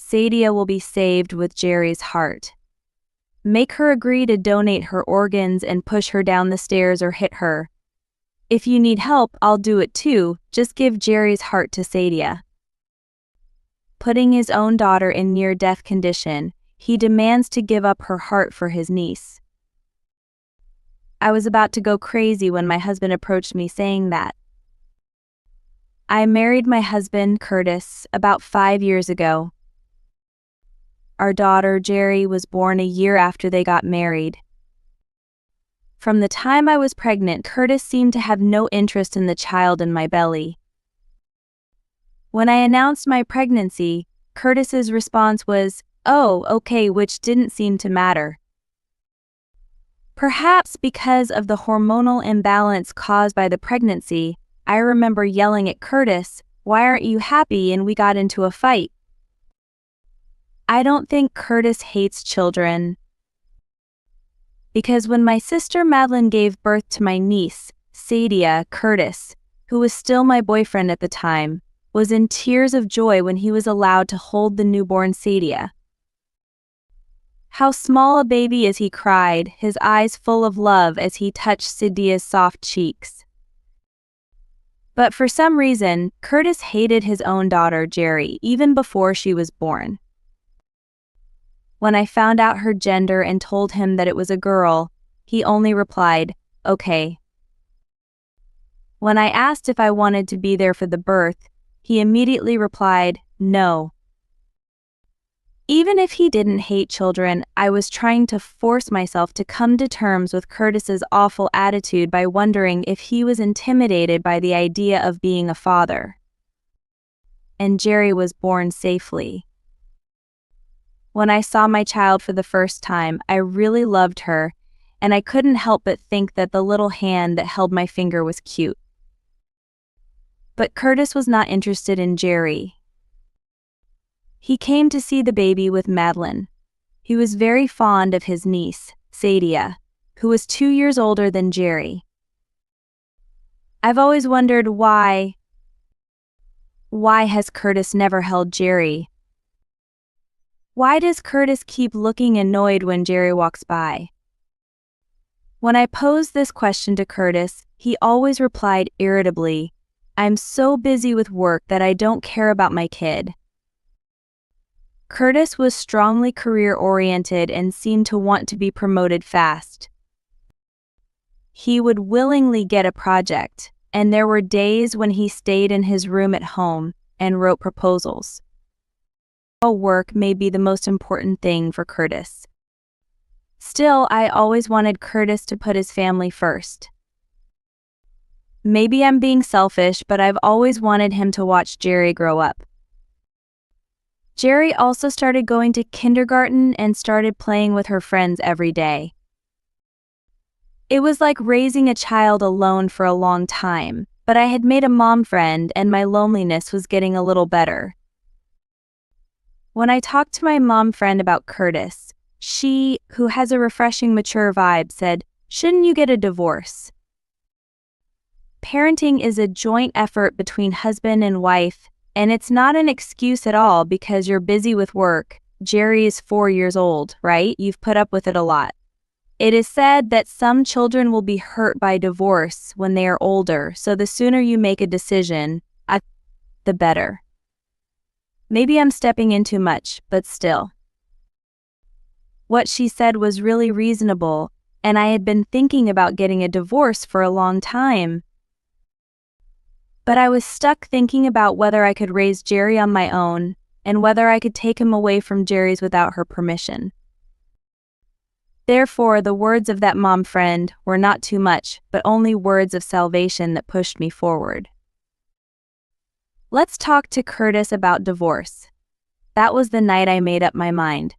Sadia will be saved with Jerry's heart. Make her agree to donate her organs and push her down the stairs or hit her. If you need help, I'll do it too, just give Jerry's heart to Sadia. Putting his own daughter in near-death condition, he demands to give up her heart for his niece. I was about to go crazy when my husband approached me saying that. I married my husband, Curtis, about 5 years ago. Our daughter, Jerry, was born a year after they got married. From the time I was pregnant, Curtis seemed to have no interest in the child in my belly. When I announced my pregnancy, Curtis's response was, "Oh, okay," which didn't seem to matter. Perhaps because of the hormonal imbalance caused by the pregnancy, I remember yelling at Curtis, "Why aren't you happy?" and we got into a fight. I don't think Curtis hates children. Because when my sister Madeline gave birth to my niece, Sadia, Curtis, who was still my boyfriend at the time, was in tears of joy when he was allowed to hold the newborn Sadia. "How small a baby is," he cried, his eyes full of love as he touched Sadia's soft cheeks. But for some reason, Curtis hated his own daughter, Jerry, even before she was born. When I found out her gender and told him that it was a girl, he only replied, "Okay." When I asked if I wanted to be there for the birth, he immediately replied, "No." Even if he didn't hate children, I was trying to force myself to come to terms with Curtis's awful attitude by wondering if he was intimidated by the idea of being a father. And Jerry was born safely. When I saw my child for the first time, I really loved her, and I couldn't help but think that the little hand that held my finger was cute. But Curtis was not interested in Jerry. He came to see the baby with Madeline. He was very fond of his niece, Sadia, who was 2 years older than Jerry. I've always wondered why has Curtis never held Jerry? Why does Curtis keep looking annoyed when Jerry walks by? When I posed this question to Curtis, he always replied irritably, "I'm so busy with work that I don't care about my kid." Curtis was strongly career-oriented and seemed to want to be promoted fast. He would willingly get a project, and there were days when he stayed in his room at home and wrote proposals. Work may be the most important thing for Curtis. Still, I always wanted Curtis to put his family first. Maybe I'm being selfish, but I've always wanted him to watch Jerry grow up. Jerry also started going to kindergarten and started playing with her friends every day. It was like raising a child alone for a long time, but I had made a mom friend and my loneliness was getting a little better. When I talked to my mom friend about Curtis, she, who has a refreshing mature vibe, said, "Shouldn't you get a divorce?" Parenting is a joint effort between husband and wife, and it's not an excuse at all because you're busy with work. Jerry is 4 years old, right? You've put up with it a lot. It is said that some children will be hurt by divorce when they are older, so the sooner you make a decision, the better. Maybe I'm stepping in too much, but still. What she said was really reasonable, and I had been thinking about getting a divorce for a long time. But I was stuck thinking about whether I could raise Jerry on my own, and whether I could take him away from Jerry's without her permission. Therefore, the words of that mom friend were not too much, but only words of salvation that pushed me forward. Let's talk to Curtis about divorce. That was the night I made up my mind.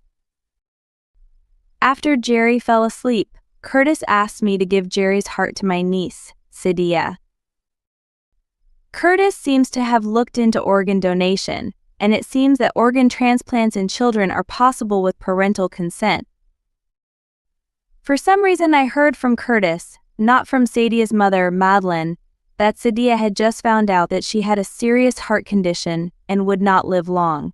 After Jerry fell asleep, Curtis asked me to give Jerry's heart to my niece, Sadia. Curtis seems to have looked into organ donation, and it seems that organ transplants in children are possible with parental consent. For some reason I heard from Curtis, not from Sadia's mother, Madeline, that Sadia had just found out that she had a serious heart condition and would not live long.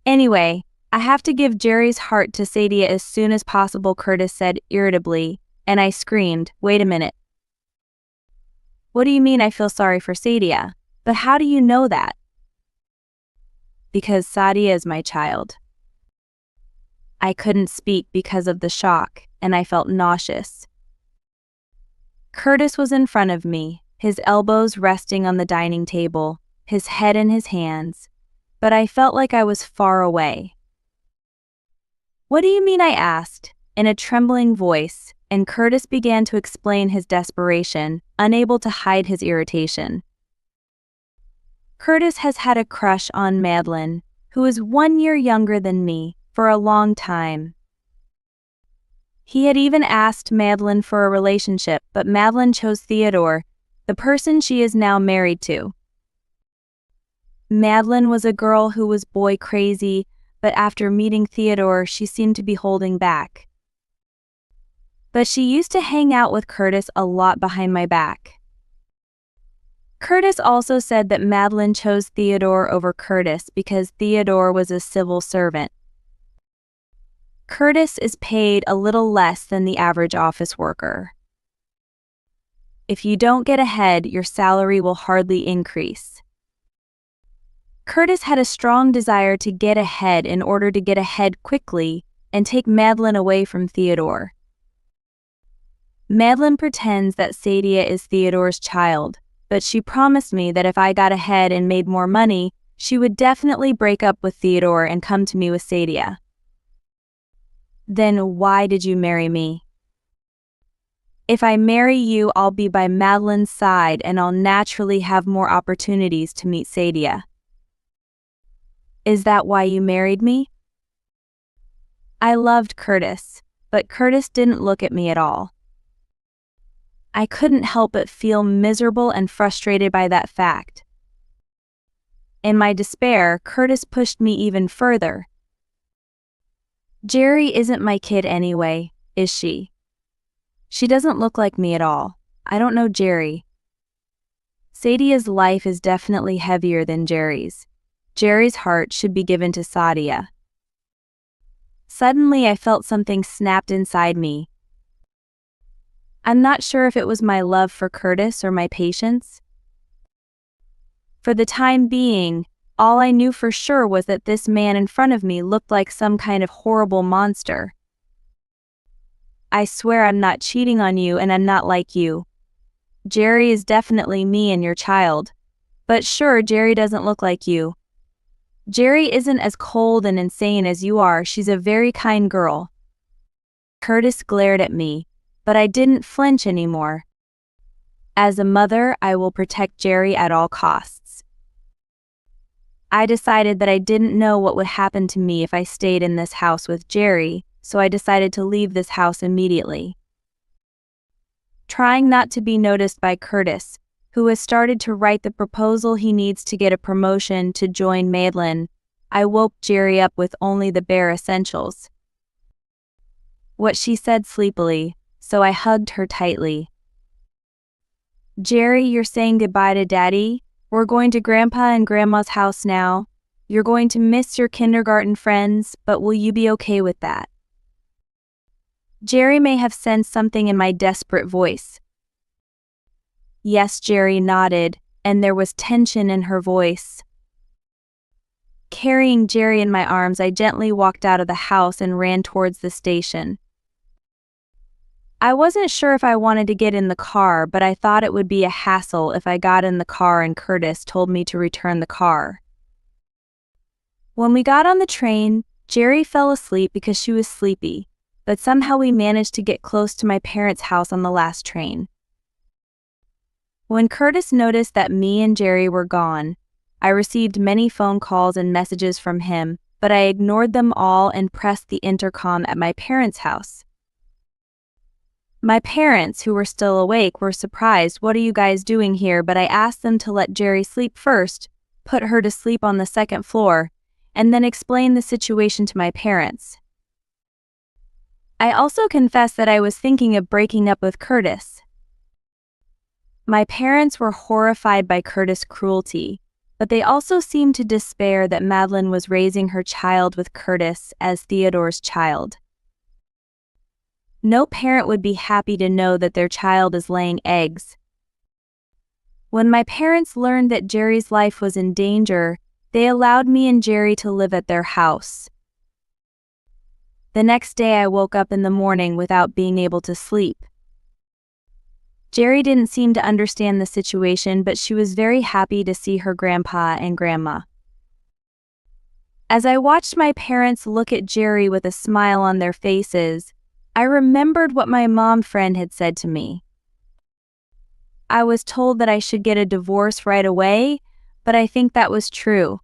Anyway, I have to give Jerry's heart to Sadia as soon as possible, Curtis said irritably, and I screamed, wait a minute. What do you mean I feel sorry for Sadia? But how do you know that? Because Sadia is my child. I couldn't speak because of the shock, and I felt nauseous. Curtis was in front of me, his elbows resting on the dining table, his head in his hands, but I felt like I was far away. What do you mean? I asked, in a trembling voice, and Curtis began to explain his desperation, unable to hide his irritation. Curtis has had a crush on Madeline, who is 1 year younger than me, for a long time. He had even asked Madeline for a relationship, but Madeline chose Theodore, the person she is now married to. Madeline was a girl who was boy crazy, but after meeting Theodore, she seemed to be holding back. But she used to hang out with Curtis a lot behind my back. Curtis also said that Madeline chose Theodore over Curtis because Theodore was a civil servant. Curtis is paid a little less than the average office worker. If you don't get ahead, your salary will hardly increase. Curtis had a strong desire to get ahead in order to get ahead quickly and take Madeline away from Theodore. Madeline pretends that Sadia is Theodore's child, but she promised me that if I got ahead and made more money, she would definitely break up with Theodore and come to me with Sadia. Then why did you marry me? If I marry you, I'll be by Madeline's side and I'll naturally have more opportunities to meet Sadia. Is that why you married me? I loved Curtis, but Curtis didn't look at me at all. I couldn't help but feel miserable and frustrated by that fact. In my despair, Curtis pushed me even further. Jerry isn't my kid anyway, is she? She doesn't look like me at all. I don't know Jerry. Sadia's life is definitely heavier than Jerry's. Jerry's heart should be given to Sadia. Suddenly I felt something snapped inside me. I'm not sure if it was my love for Curtis or my patience. For the time being, all I knew for sure was that this man in front of me looked like some kind of horrible monster. I swear I'm not cheating on you and I'm not like you. Jerry is definitely me and your child. But sure, Jerry doesn't look like you. Jerry isn't as cold and insane as you are. She's a very kind girl. Curtis glared at me, but I didn't flinch anymore. As a mother, I will protect Jerry at all costs. I decided that I didn't know what would happen to me if I stayed in this house with Jerry, so I decided to leave this house immediately. Trying not to be noticed by Curtis, who has started to write the proposal he needs to get a promotion to join Madeline, I woke Jerry up with only the bare essentials. What she said sleepily, so I hugged her tightly. Jerry, you're saying goodbye to Daddy? We're going to Grandpa and Grandma's house now. You're going to miss your kindergarten friends, but will you be okay with that? Jerry may have sensed something in my desperate voice. Yes, Jerry nodded, and there was tension in her voice. Carrying Jerry in my arms, I gently walked out of the house and ran towards the station. I wasn't sure if I wanted to get in the car, but I thought it would be a hassle if I got in the car and Curtis told me to return the car. When we got on the train, Jerry fell asleep because she was sleepy, but somehow we managed to get close to my parents' house on the last train. When Curtis noticed that me and Jerry were gone, I received many phone calls and messages from him, but I ignored them all and pressed the intercom at my parents' house. My parents, who were still awake, were surprised. What are you guys doing here? But I asked them to let Jerry sleep first, put her to sleep on the second floor, and then explain the situation to my parents. I also confessed that I was thinking of breaking up with Curtis. My parents were horrified by Curtis' cruelty, but they also seemed to despair that Madeline was raising her child with Curtis as Theodore's child. No parent would be happy to know that their child is laying eggs. When my parents learned that Jerry's life was in danger, they allowed me and Jerry to live at their house. The next day I woke up in the morning without being able to sleep. Jerry didn't seem to understand the situation, but she was very happy to see her grandpa and grandma. As I watched my parents look at Jerry with a smile on their faces, I remembered what my mom friend had said to me. I was told that I should get a divorce right away, but I think that was true.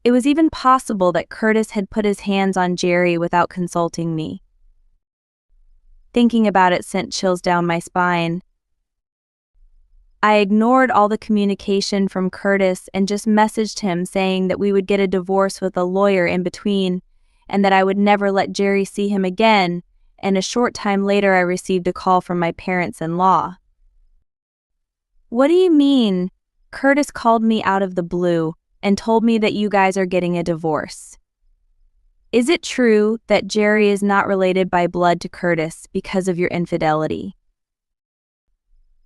It was even possible that Curtis had put his hands on Jerry without consulting me. Thinking about it sent chills down my spine. I ignored all the communication from Curtis and just messaged him saying that we would get a divorce with a lawyer in between and that I would never let Jerry see him again, and a short time later I received a call from my parents-in-law. "What do you mean?" Curtis called me out of the blue and told me that you guys are getting a divorce. "Is it true that Jerry is not related by blood to Curtis because of your infidelity?"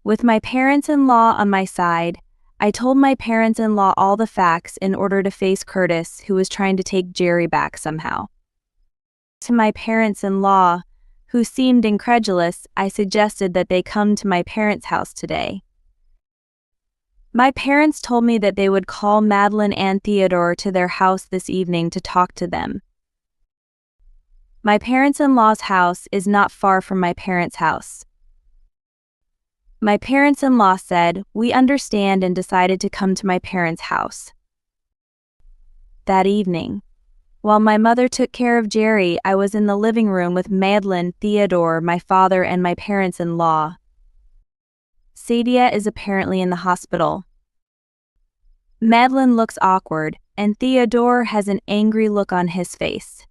With my parents-in-law on my side, I told my parents-in-law all the facts in order to face Curtis, who was trying to take Jerry back somehow. To my parents-in-law, who seemed incredulous, I suggested that they come to my parents' house today. My parents told me that they would call Madeline and Theodore to their house this evening to talk to them. My parents-in-law's house is not far from my parents' house. My parents-in-law said, "We understand," and decided to come to my parents' house. That evening, while my mother took care of Jerry, I was in the living room with Madeline, Theodore, my father, and my parents-in-law. Sadia is apparently in the hospital. Madeline looks awkward, and Theodore has an angry look on his face.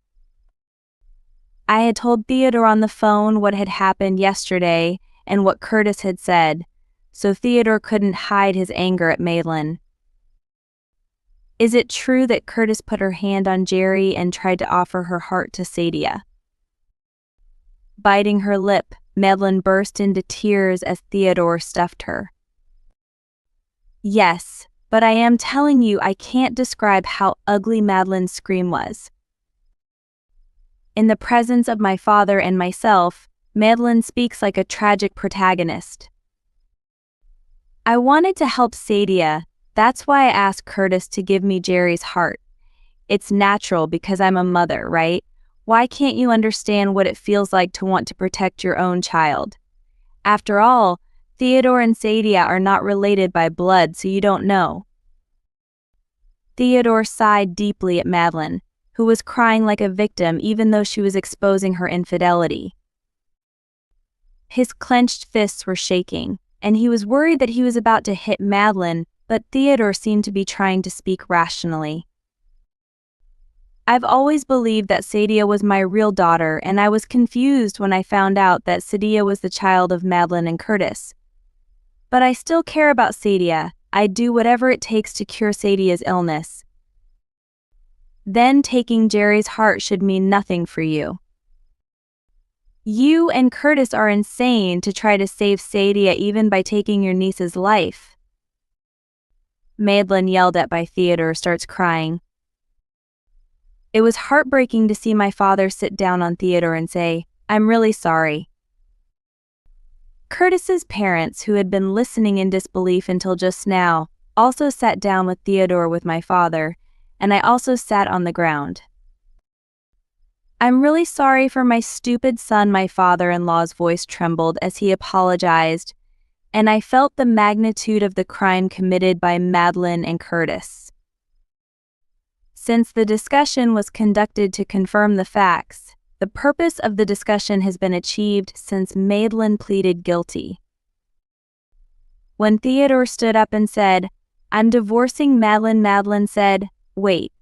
I had told Theodore on the phone what had happened yesterday and what Curtis had said, so Theodore couldn't hide his anger at Madeline. Is it true that Curtis put her hand on Jerry and tried to offer her heart to Sadia? Biting her lip, Madeline burst into tears as Theodore stuffed her. Yes, but I am telling you, I can't describe how ugly Madeline's scream was. In the presence of my father and myself, Madeline speaks like a tragic protagonist. I wanted to help Sadia, that's why I asked Curtis to give me Jerry's heart. It's natural because I'm a mother, right? Why can't you understand what it feels like to want to protect your own child? After all, Theodore and Sadia are not related by blood, so you don't know. Theodore sighed deeply at Madeline, who was crying like a victim even though she was exposing her infidelity. His clenched fists were shaking, and he was worried that he was about to hit Madeline, but Theodore seemed to be trying to speak rationally. I've always believed that Sadia was my real daughter, and I was confused when I found out that Sadia was the child of Madeline and Curtis. But I still care about Sadia. I'd do whatever it takes to cure Sadia's illness. Then taking Jerry's heart should mean nothing for you. You and Curtis are insane to try to save Sadia even by taking your niece's life. Madeline, yelled at by Theodore, starts crying. It was heartbreaking to see my father sit down on Theodore and say, "I'm really sorry." Curtis's parents, who had been listening in disbelief until just now, also sat down with Theodore with my father, and I also sat on the ground. "I'm really sorry for my stupid son," my father-in-law's voice trembled as he apologized, and I felt the magnitude of the crime committed by Madeline and Curtis. Since the discussion was conducted to confirm the facts, the purpose of the discussion has been achieved since Madeline pleaded guilty. When Theodore stood up and said, "I'm divorcing Madeline," Madeline said, "Wait.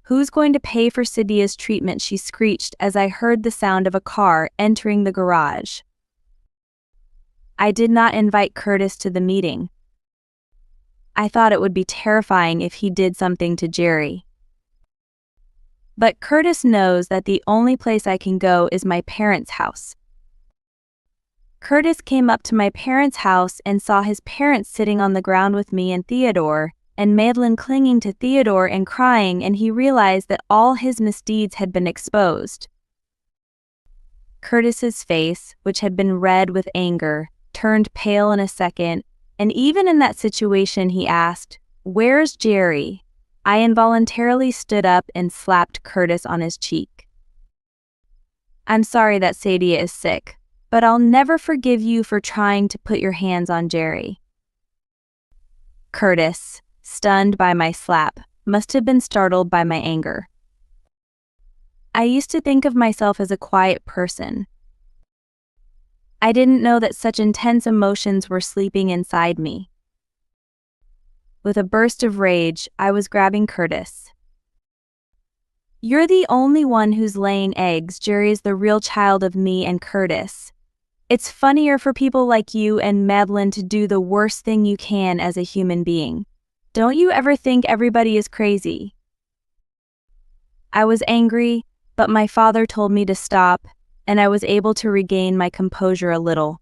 Who's going to pay for Sadia's treatment?" she screeched as I heard the sound of a car entering the garage. I did not invite Curtis to the meeting. I thought it would be terrifying if he did something to Jerry. But Curtis knows that the only place I can go is my parents' house. Curtis came up to my parents' house and saw his parents sitting on the ground with me and Theodore, and Madeline clinging to Theodore and crying, and he realized that all his misdeeds had been exposed. Curtis's face, which had been red with anger, turned pale in a second, and even in that situation he asked, "Where's Jerry?" I involuntarily stood up and slapped Curtis on his cheek. "I'm sorry that Sadia is sick, but I'll never forgive you for trying to put your hands on Jerry." Curtis, stunned by my slap, must have been startled by my anger. I used to think of myself as a quiet person. I didn't know that such intense emotions were sleeping inside me. With a burst of rage, I was grabbing Curtis. "You're the only one who's laying eggs. Jerry's the real child of me and Curtis. It's funnier for people like you and Madeline to do the worst thing you can as a human being. Don't you ever think everybody is crazy?" I was angry, but my father told me to stop, and I was able to regain my composure a little.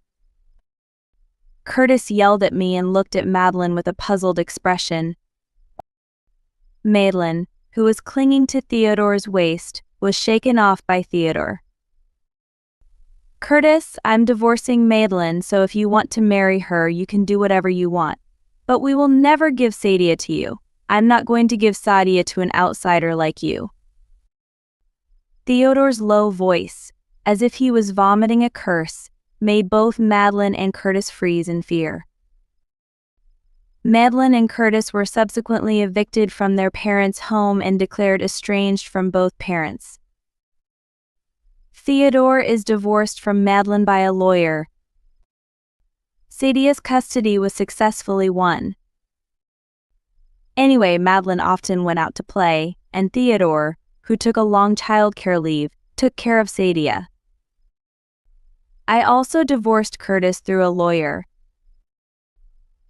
Curtis yelled at me and looked at Madeline with a puzzled expression. Madeline, who was clinging to Theodore's waist, was shaken off by Theodore. "Curtis, I'm divorcing Madeline, so if you want to marry her, you can do whatever you want. But we will never give Sadia to you. I'm not going to give Sadia to an outsider like you." Theodore's low voice, as if he was vomiting a curse, made both Madeline and Curtis freeze in fear. Madeline and Curtis were subsequently evicted from their parents' home and declared estranged from both parents. Theodore is divorced from Madeline by a lawyer. Sadia's custody was successfully won. Anyway, Madeline often went out to play, and Theodore, who took a long childcare leave, took care of Sadia. I also divorced Curtis through a lawyer.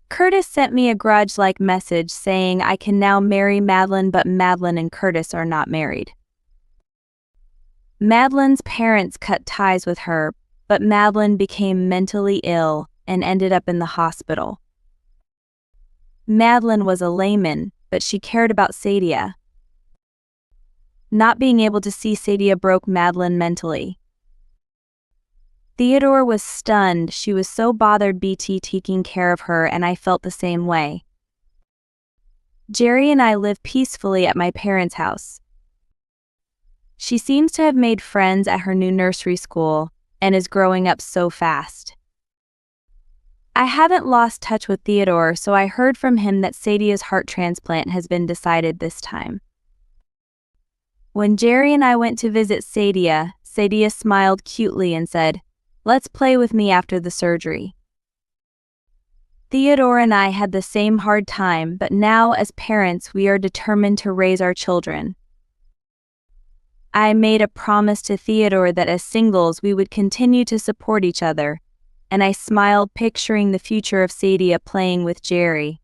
Curtis sent me a grudge-like message saying I can now marry Madeline, but Madeline and Curtis are not married. Madeline's parents cut ties with her, but Madeline became mentally ill and ended up in the hospital. Madeline was a layman, but she cared about Sadia. Not being able to see Sadia broke Madeline mentally. Theodore was stunned. She was so bothered BT taking care of her, and I felt the same way. Jerry and I live peacefully at my parents' house. She seems to have made friends at her new nursery school and is growing up so fast. I haven't lost touch with Theodore, so I heard from him that Sadia's heart transplant has been decided this time. When Jerry and I went to visit Sadia, Sadia smiled cutely and said, "Let's play with me after the surgery." Theodore and I had the same hard time, but now as parents we are determined to raise our children. I made a promise to Theodore that as singles we would continue to support each other, and I smiled picturing the future of Sadia playing with Jerry.